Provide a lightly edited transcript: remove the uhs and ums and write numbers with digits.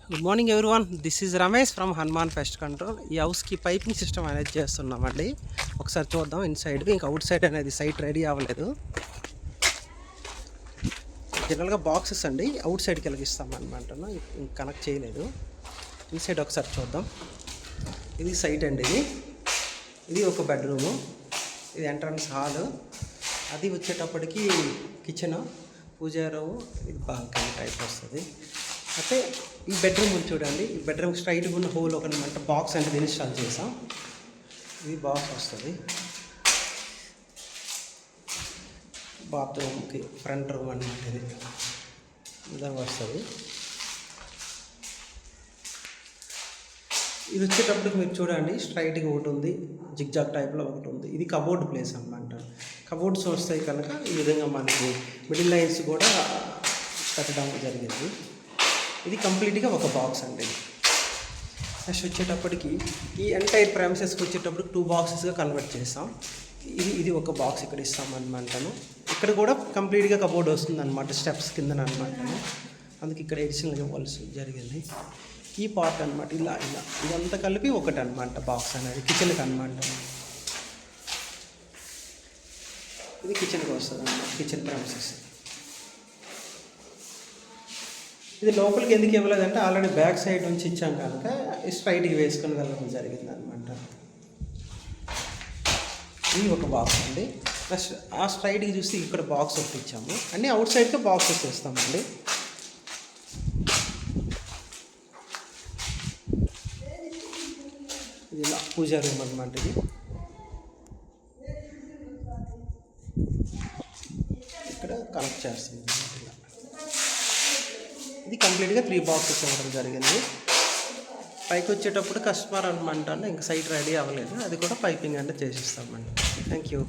Good morning everyone. This is Ramesh from Hanuman pest control. ఈ హౌస్కి piping system అనేది చేస్తున్నామండి. ఒకసారి చూద్దాం ఇన్సైడ్. ఇంకా అవుట్ సైడ్ అనేది సైట్ రెడీ అవ్వలేదు. జనరల్గా బాక్సెస్ అండి అవుట్ సైడ్కి వెలిగిస్తామన్నమాట. కనెక్ట్ చేయలేదు. ఇన్సైడ్ ఒకసారి చూద్దాం. ఇది సైట్ అండి. ఇది ఒక బెడ్రూము, ఇది ఎంట్రన్స్ హాలు, అది వచ్చేటప్పటికి కిచెన్, పూజా రూము, ఇది బాల్కనీ టైప్ వస్తుంది. అయితే ఈ బెడ్రూమ్ చూడండి. ఈ బెడ్రూమ్ స్ట్రైట్గా ఉన్న హోల్ ఒకనమాట బాక్స్ అనేది ఇన్స్టాల్ చేసాం. ఇది బాక్స్ వస్తుంది. బాత్రూమ్కి ఫ్రంట్ రూమ్ అన్నమాట. ఇది విధంగా వస్తుంది. ఇది వచ్చేటప్పటికి మీరు చూడండి, స్ట్రైట్గా ఒకటి ఉంది, జిగ్జాగ్ టైప్లో ఒకటి ఉంది. ఇది కబోర్డ్ ప్లేస్ అనమాట. కబోర్డ్స్ వస్తాయి కనుక ఈ విధంగా మనకి మిడిల్ లైన్స్ కూడా పెట్టడం జరిగింది. ఇది కంప్లీట్గా ఒక బాక్స్ అండి. నెక్స్ట్ వచ్చేటప్పటికి ఈ ఎంటైర్ ప్రైమసెస్కి వచ్చేటప్పటికి 2 బాక్సెస్గా కన్వర్ట్ చేస్తాం. ఇది ఒక బాక్స్ ఇక్కడ ఇస్తామన్నమాటను. ఇక్కడ కూడా కంప్లీట్గా కబోర్డ్ వస్తుంది అనమాట, స్టెప్స్ కింద అనమాటను. అందుకే ఇక్కడ ఎడిషనల్గా ఇవ్వాల్సి జరిగింది. ఈ పార్ట్ అనమాట, ఇలా ఇదంతా కలిపి ఒకటి అనమాట బాక్స్ అనేది కిచెన్కి అనమాట. ఇది కిచెన్కి వస్తుంది అన్నమాట, కిచెన్ ప్రైమసెస్. ఇది లోపలికి ఎందుకు ఇవ్వలేదంటే ఆల్రెడీ బ్యాక్ సైడ్ నుంచి ఇచ్చాం కనుక స్ట్రైట్గా వేసుకొని వెళ్ళడం జరిగింది అనమాట. ఇది ఒక బాక్స్ అండి. ప్లస్ ఆ స్ట్రైట్కి చూస్తే ఇక్కడ బాక్స్ ఒకటి ఇచ్చాము. అన్నీ అవుట్ సైడ్కే బాక్సెస్ వేస్తామండి. ఇది ఇలా పూజా రూమ్ అనమాట. ఇది ఇక్కడ కనెక్ట్ చేస్తుంది. ఇది కంప్లీట్గా 3 బాక్సెస్ ఇవ్వడం జరిగింది. పైకి వచ్చేటప్పుడు కస్టమర్ అనమాట ఇంకా సైట్ రెడీ అవ్వలేదు, అది కూడా పైపింగ్ అంటే చేసిస్తామండి. Thank you.